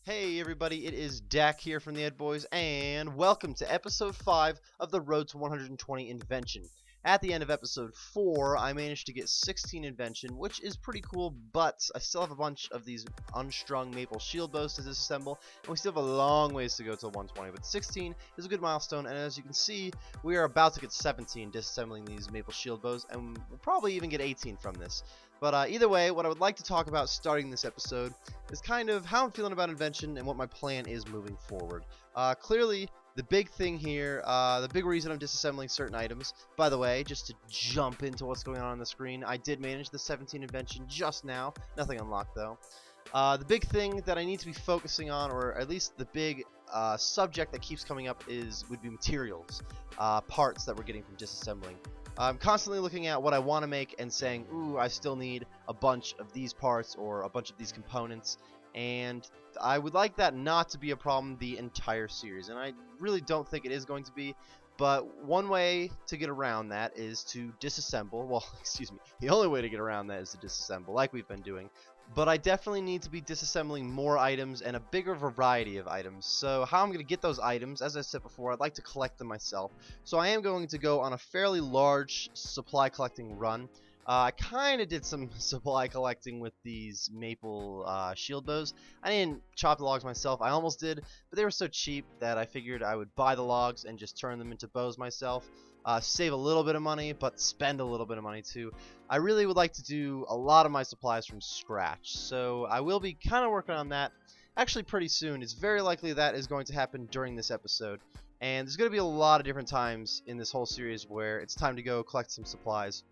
Hey everybody, it is Dak here from the Ed Boys, and welcome to episode 5 of the Road to 120 Invention. At the end of episode 4, I managed to get 16 Invention, which is pretty cool, but I still have a bunch of these unstrung maple shield bows to disassemble, and we still have a long ways to go to 120, but 16 is a good milestone, and as you can see, we are about to get 17 disassembling these maple shield bows, and we'll probably even get 18 from this. But either way, what I would like to talk about starting this episode is kind of how I'm feeling about Invention and what my plan is moving forward. Clearly, the big thing here, the big reason I'm disassembling certain items, by the way, just to jump into what's going on the screen, I did manage the 17 Invention just now, nothing unlocked though. The big thing that I need to be focusing on, or at least the big subject that keeps coming up would be materials, parts that we're getting from disassembling. I'm constantly looking at what I want to make and saying, ooh, I still need a bunch of these parts or a bunch of these components, and I would like that not to be a problem the entire series, and I really don't think it is going to be. But one way to get around that is to disassemble. Well, excuse me, the only way to get around that is to disassemble, like we've been doing. But I definitely need to be disassembling more items and a bigger variety of items. So how I'm going to get those items, as I said before, I'd like to collect them myself. So I am going to go on a fairly large supply collecting run. I kind of did some supply collecting with these maple shield bows. I didn't chop the logs myself. I almost did, but they were so cheap that I figured I would buy the logs and just turn them into bows myself. Save a little bit of money, but spend a little bit of money too. I really would like to do a lot of my supplies from scratch, so I will be kind of working on that actually pretty soon. It's very likely that is going to happen during this episode, and there's going to be a lot of different times in this whole series where it's time to go collect some supplies.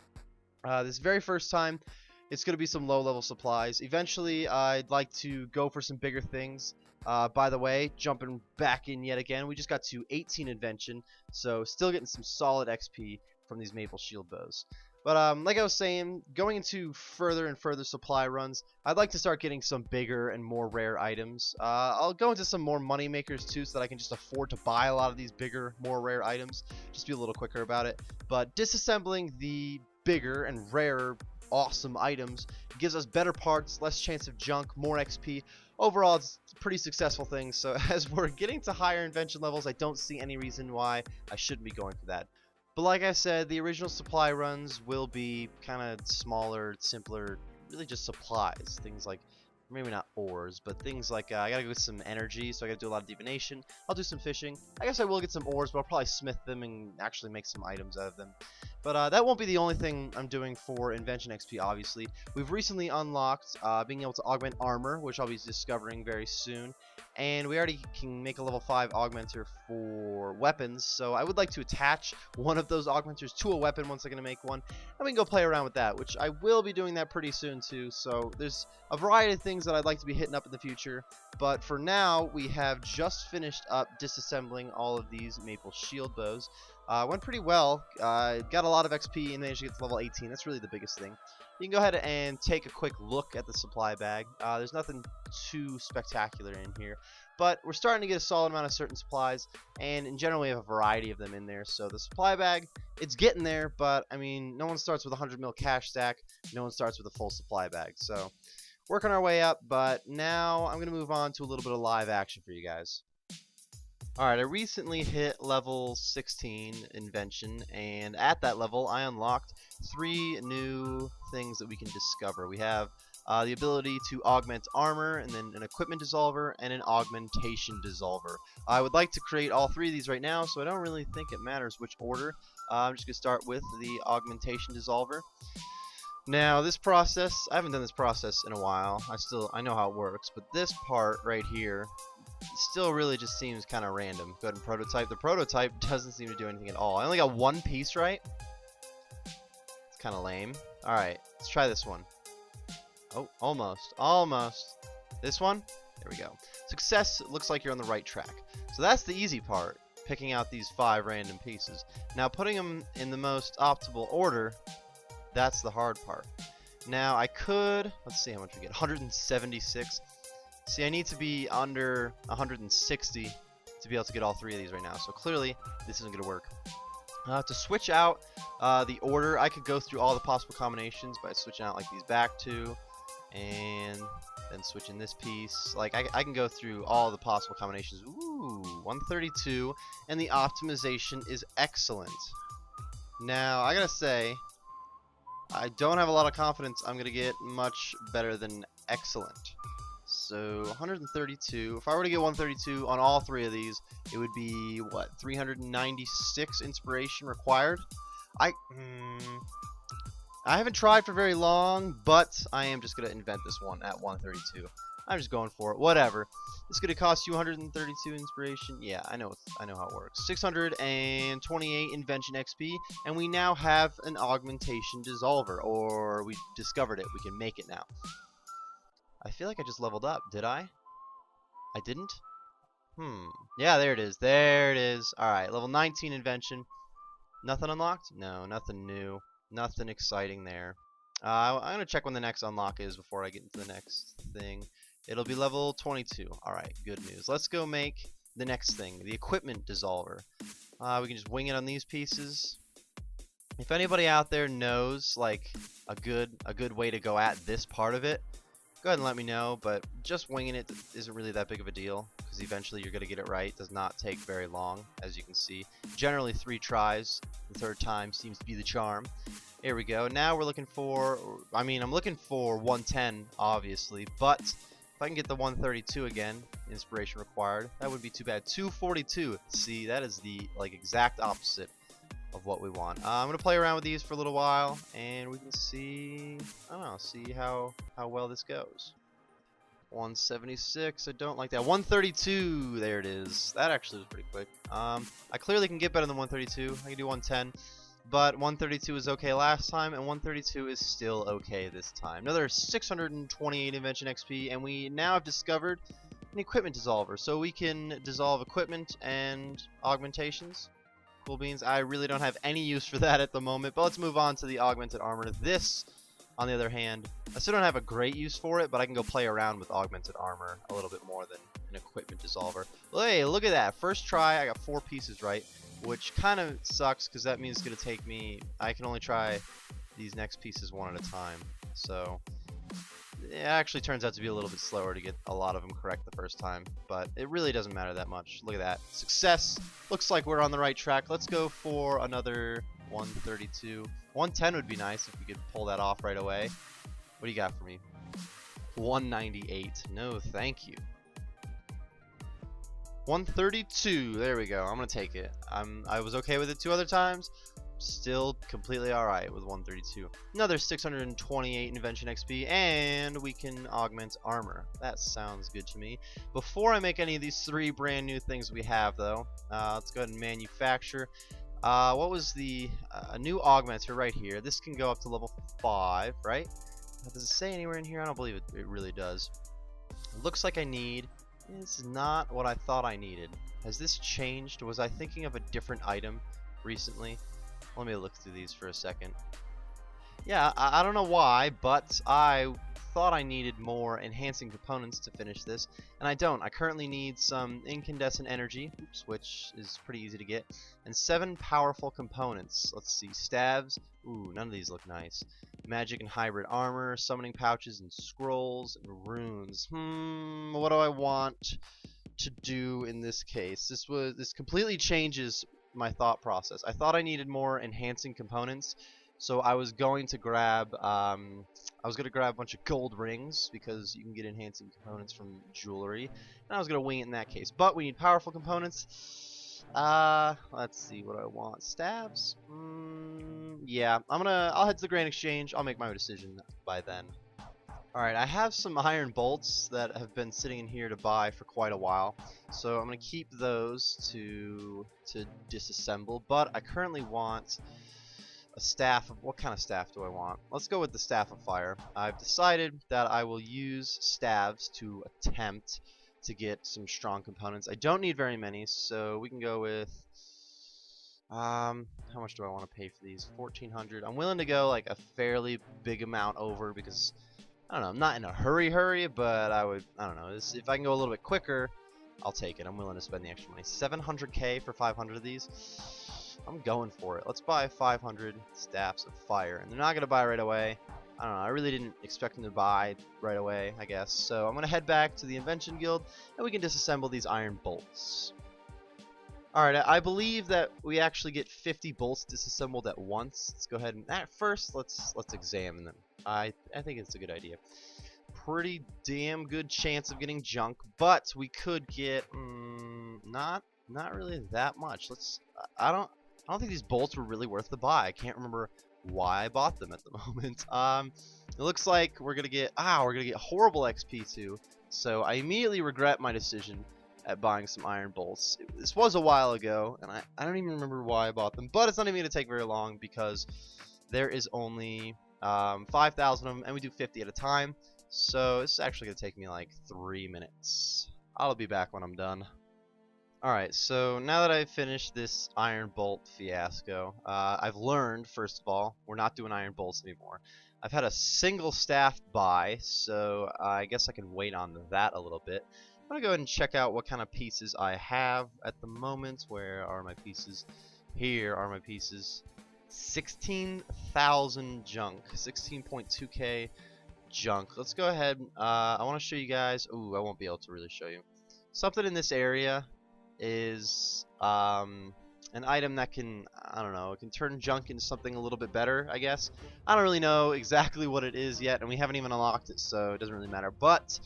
This very first time, it's going to be some low-level supplies. Eventually, I'd like to go for some bigger things. By the way, jumping back in yet again, we just got to 18 Invention, so still getting some solid XP from these maple shield bows. But like I was saying, going into further and further supply runs, I'd like to start getting some bigger and more rare items. I'll go into some more money makers too, so that I can just afford to buy a lot of these bigger, more rare items. Just be a little quicker about it. But disassembling the bigger and rarer awesome items gives us better parts, less chance of junk, more XP. Overall, it's a pretty successful thing, so as we're getting to higher invention levels, I don't see any reason why I shouldn't be going for that. But like I said, the original supply runs will be kind of smaller, simpler, really just supplies. Things like, maybe not ores, but things like, I gotta go get some energy, so I gotta do a lot of divination. I'll do some fishing. I guess I will get some ores, but I'll probably smith them and actually make some items out of them. But that won't be the only thing I'm doing for Invention XP, obviously. We've recently unlocked being able to augment armor, which I'll be discovering very soon. And we already can make a level 5 augmenter for weapons, so I would like to attach one of those augmenters to a weapon once I'm going to make one. And we can go play around with that, which I will be doing that pretty soon too. So there's a variety of things that I'd like to be hitting up in the future. But for now, we have just finished up disassembling all of these maple shield bows. Went pretty well. Got a lot of XP and managed to get to level 18. That's really the biggest thing. You can go ahead and take a quick look at the supply bag. There's nothing too spectacular in here, but we're starting to get a solid amount of certain supplies, and in general we have a variety of them in there. So the supply bag, it's getting there, but I mean, no one starts with a 100 mil cash stack. No one starts with a full supply bag. So working our way up, but now I'm going to move on to a little bit of live action for you guys. Alright, I recently hit level 16 Invention, and at that level I unlocked 3 new things that we can discover. We have the ability to augment armor, and then an equipment dissolver, and an augmentation dissolver. I would like to create all 3 of these right now, so I don't really think it matters which order. I'm just going to start with the augmentation dissolver. Now this process, I haven't done this process in a while. I know how it works, but this part right here still really just seems kind of random. Go ahead and prototype. The prototype doesn't seem to do anything at all. I only got 1 piece right. It's kind of lame. Alright, let's try this one. Oh, almost. This one? There we go. Success. Looks like you're on the right track. So that's the easy part, picking out these 5 random pieces. Now putting them in the most optimal order, that's the hard part. Now I could, let's see how much we get. 176. See, I need to be under 160 to be able to get all 3 of these right now. So clearly, this isn't going to work. To switch out the order, I could go through all the possible combinations by switching out like these back 2 and then switch in this piece. Like, I can go through all the possible combinations. Ooh, 132, and the optimization is excellent. Now, I gotta say, I don't have a lot of confidence I'm gonna get much better than excellent. So 132. If I were to get 132 on all three of these, it would be what, 396 inspiration required. I haven't tried for very long, but I am just gonna invent this one at 132. I'm just going for it. Whatever. It's gonna cost you 132 inspiration. Yeah, I know how it works. 628 invention XP, and we now have an augmentation dissolver, or we discovered it. We can make it now. I feel like I just leveled up. Did I? I didn't? Yeah, there it is. There it is. Alright, level 19 invention. Nothing unlocked? No, nothing new. Nothing exciting there. I'm going to check when the next unlock is before I get into the next thing. It'll be level 22. Alright, good news. Let's go make the next thing, the equipment dissolver. We can just wing it on these pieces. If anybody out there knows like a good way to go at this part of it, go ahead and let me know, but just winging it isn't really that big of a deal, because eventually you're going to get it right. It does not take very long, as you can see. Generally 3 tries. The third time seems to be the charm. Here we go. Now we're looking for, I'm looking for 110, obviously, but if I can get the 132 again, inspiration required, that wouldn't be too bad. 242. See, that is the exact opposite of what we want. I'm gonna play around with these for a little while, and we can see, I don't know, see how well this goes. 176. I don't like that. 132. There it is. That actually was pretty quick. I clearly can get better than 132. I can do 110, but 132 was okay last time, and 132 is still okay this time. Another 628 invention XP, and we now have discovered an equipment dissolver, so we can dissolve equipment and augmentations. Cool beans. I really don't have any use for that at the moment, but let's move on to the augmented armor. This, on the other hand, I still don't have a great use for it, but I can go play around with augmented armor a little bit more than an equipment dissolver. Well, hey, look at that. First try, I got 4 pieces right, which kind of sucks because that means it's going to take me, I can only try these next pieces one at a time. So it actually turns out to be a little bit slower to get a lot of them correct the first time, but it really doesn't matter that much. Look at that. Success. Looks like we're on the right track. Let's go for another 132. 110 would be nice if we could pull that off right away. What do you got for me? 198. No, thank you. 132. There we go. I'm going to take it. I was okay with it 2 other times. Still completely alright with 132. Another 628 invention XP, and we can augment armor. That sounds good to me. Before I make any of these 3 brand new things we have, though, let's go ahead and manufacture. What was the a new augmenter right here? This can go up to level 5, right? Does it say anywhere in here? I don't believe it really does. It looks like I need. This is not what I thought I needed. Has this changed? Was I thinking of a different item recently? Let me look through these for a second. Yeah, I don't know why, but I thought I needed more enhancing components to finish this, and I don't. I currently need some incandescent energy, which is pretty easy to get, and 7 powerful components. Let's see, staves. Ooh, none of these look nice. Magic and hybrid armor, summoning pouches and scrolls, and runes. What do I want to do in this case? This completely changes my thought process. I thought I needed more enhancing components, so I was going to grab a bunch of gold rings because you can get enhancing components from jewelry, and I was gonna wing it in that case. But we need powerful components. Let's see what I want. Stabs. Yeah, I'll head to the Grand Exchange. I'll make my decision by then. Alright, I have some iron bolts that have been sitting in here to buy for quite a while, so I'm going to keep those to disassemble, but I currently want a staff of, what kind of staff do I want? Let's go with the Staff of Fire. I've decided that I will use staves to attempt to get some strong components. I don't need very many, so we can go with, how much do I want to pay for these? 1,400. I'm willing to go like a fairly big amount over because, I don't know, I'm not in a hurry, but I don't know, if I can go a little bit quicker, I'll take it. I'm willing to spend the extra money. 700k for 500 of these. I'm going for it. Let's buy 500 staffs of fire, and they're not going to buy right away. I don't know, I really didn't expect them to buy right away, I guess. So I'm going to head back to the Invention Guild, and we can disassemble these iron bolts. Alright, I believe that we actually get 50 bolts disassembled at once. Let's go ahead and, at first, let's examine them. I think it's a good idea. Pretty damn good chance of getting junk, but we could get, not really that much. I don't think these bolts were really worth the buy. I can't remember why I bought them at the moment. It looks like we're gonna get horrible XP too. So I immediately regret my decision at buying some iron bolts. This was a while ago, and I don't even remember why I bought them. But it's not even gonna take very long because there is only 5,000 of them, and we do 50 at a time. So this is actually gonna take me like 3 minutes. I'll be back when I'm done. Alright, so now that I've finished this iron bolt fiasco, I've learned, first of all, we're not doing iron bolts anymore. I've had a single staff buy, so I guess I can wait on that a little bit. I'm going to go ahead and check out what kind of pieces I have at the moment. Where are my pieces? Here are my pieces. 16,000 junk, 16.2k junk. Let's go ahead. I want to show you guys. Ooh, I won't be able to really show you. Something in this area is an item that can, I don't know, it can turn junk into something a little bit better, I guess. I don't really know exactly what it is yet, and we haven't even unlocked it, so it doesn't really matter. But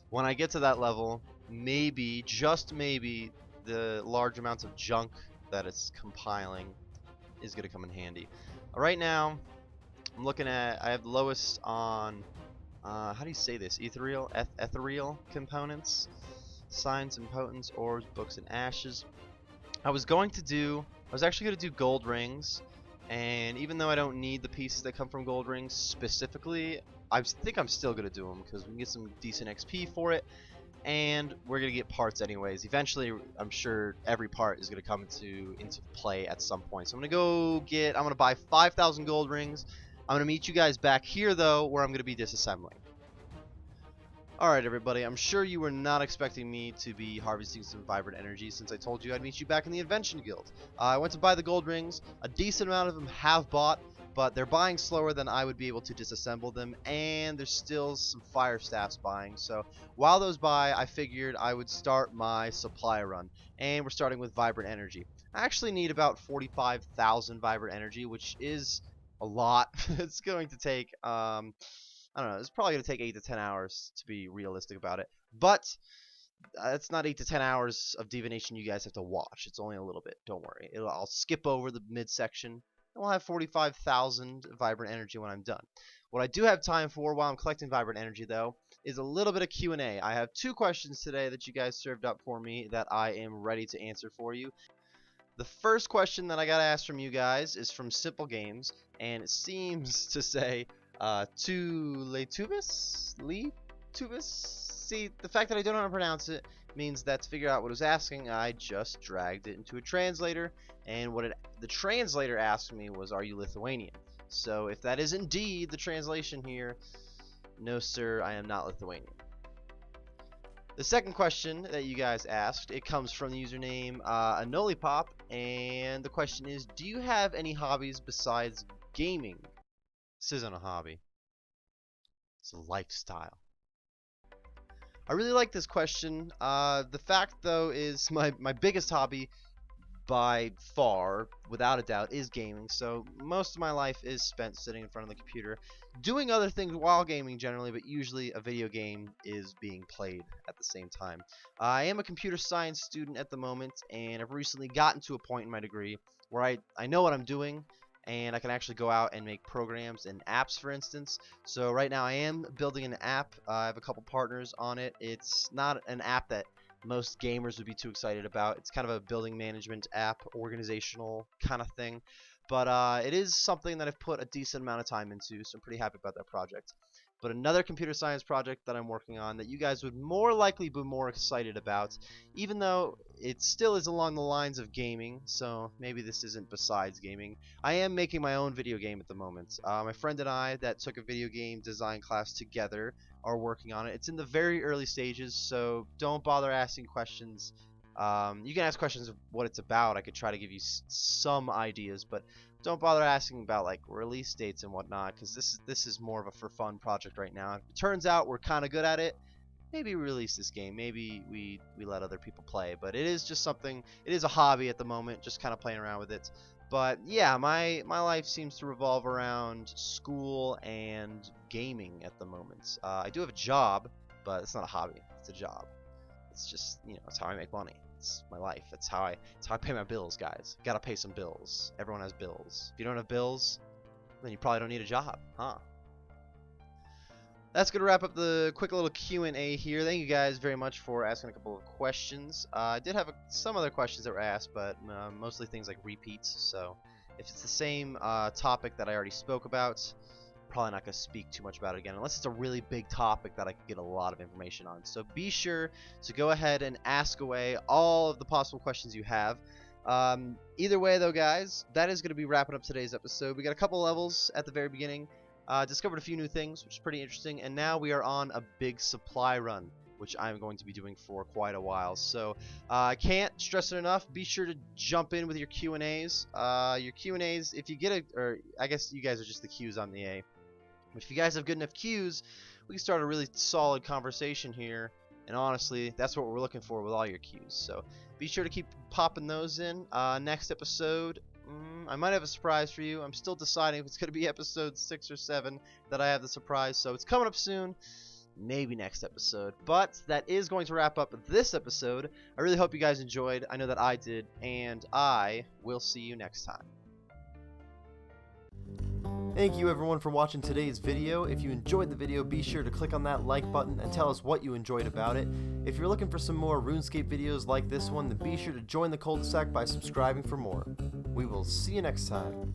when I get to that level, maybe, just maybe, the large amounts of junk that it's compiling is going to come in handy. Right now, I'm looking at, I have the lowest on, how do you say this, ethereal components. Signs and potents, orbs, books, and ashes. I was actually going to do gold rings, and even though I don't need the pieces that come from gold rings specifically, I think I'm still going to do them because we can get some decent XP for it, and we're going to get parts anyways. Eventually, I'm sure every part is going to come into play at some point. So I'm going to buy 5,000 gold rings. I'm going to meet you guys back here, though, where I'm going to be disassembling. Alright everybody, I'm sure you were not expecting me to be harvesting some vibrant energy since I told you I'd meet you back in the Invention Guild. I went to buy the gold rings. A decent amount of them have bought, but they're buying slower than I would be able to disassemble them, and there's still some fire staffs buying. So while those buy, I figured I would start my supply run, and we're starting with vibrant energy. I actually need about 45,000 vibrant energy, which is a lot. It's going to take I don't know, it's probably going to take 8 to 10 hours to be realistic about it. But it's not 8 to 10 hours of divination you guys have to watch. It's only a little bit. Don't worry. I'll skip over the midsection, and we'll have 45,000 vibrant energy when I'm done. What I do have time for while I'm collecting vibrant energy, though, is a little bit of Q&A. I have 2 questions today that you guys served up for me that I am ready to answer for you. The first question that I got to ask from you guys is from Simple Games, and it seems to say, Letubis? See, the fact that I don't know how to pronounce it means that to figure out what it was asking, I just dragged it into a translator, and the translator asked me was, are you Lithuanian? So if that is indeed the translation here, no sir, I am not Lithuanian. The second question that you guys asked, it comes from the username Anolipop, and the question is, do you have any hobbies besides gaming? This isn't a hobby. It's a lifestyle. I really like this question. The fact, though, is my biggest hobby by far, without a doubt, is gaming. So most of my life is spent sitting in front of the computer, doing other things while gaming generally, but usually a video game is being played at the same time. I am a computer science student at the moment, and I've recently gotten to a point in my degree where I know what I'm doing, and I can actually go out and make programs and apps, for instance. So right now I am building an app. I have a couple partners on it. It's not an app that most gamers would be too excited about. It's kind of a building management app, organizational kind of thing. But it is something that I've put a decent amount of time into, so I'm pretty happy about that project. But another computer science project that I'm working on that you guys would more likely be more excited about, even though it still is along the lines of gaming, so maybe this isn't besides gaming. I am making my own video game at the moment. My friend and I that took a video game design class together are working on it. It's in the very early stages, so don't bother asking questions You can ask questions of what it's about. I could try to give you some ideas, but don't bother asking about like release dates and whatnot, because this is more of a for fun project right now. If it turns out we're kind of good at it, maybe we release this game. Maybe we let other people play. But it is just something. It is a hobby at the moment, just kind of playing around with it. But yeah, my life seems to revolve around school and gaming at the moment. I do have a job, but it's not a hobby. It's a job. It's just, you know, it's how I make money. It's my life. It's how I pay my bills, guys. Gotta pay some bills. Everyone has bills. If you don't have bills, then you probably don't need a job, huh? That's gonna wrap up the quick little Q&A here. Thank you guys very much for asking a couple of questions. I did have some other questions that were asked, but mostly things like repeats. So if it's the same topic that I already spoke about, probably not going to speak too much about it again, unless it's a really big topic that I could get a lot of information on. So be sure to go ahead and ask away all of the possible questions you have. Either way, though, guys, that is going to be wrapping up today's episode. We got a couple levels at the very beginning. Discovered a few new things, which is pretty interesting, and now we are on a big supply run, which I'm going to be doing for quite a while. So I can't stress it enough. Be sure to jump in with your Q&As. Your Q&As, if you get or I guess you guys are just the Qs on the A. But if you guys have good enough Qs, we can start a really solid conversation here. And honestly, that's what we're looking for with all your Qs. So be sure to keep popping those in. Next episode, I might have a surprise for you. I'm still deciding if it's going to be episode 6 or 7 that I have the surprise. So it's coming up soon. Maybe next episode. But that is going to wrap up this episode. I really hope you guys enjoyed. I know that I did. And I will see you next time. Thank you everyone for watching today's video. If you enjoyed the video, be sure to click on that like button and tell us what you enjoyed about it. If you're looking for some more RuneScape videos like this one, then be sure to join the cul-de-sac by subscribing for more. We will see you next time.